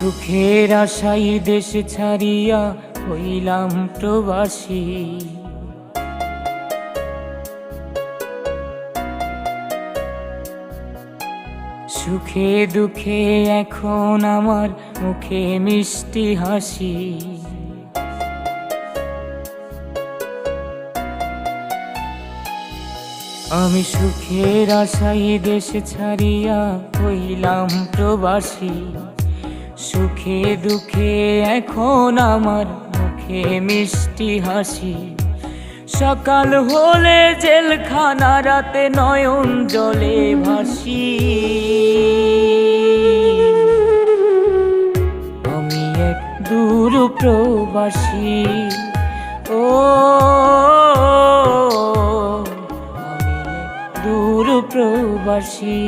সুখের আশায় দেশ ছাড়িয়া হইলাম প্রবাসী। সুখে দুঃখে এখন আমার মুখে মিষ্টি হাসি। আমি সুখের আশায় দেশ ছাড়িয়া হইলাম প্রবাসী। সুখে দুঃখে এখন আমার মুখে মিষ্টি হাসি। সকাল হলে জেলখানা, রাতে নয়ন জলে ভাসি। আমি এক দূর প্রবাসী। ও আমি এক দূর প্রবাসী।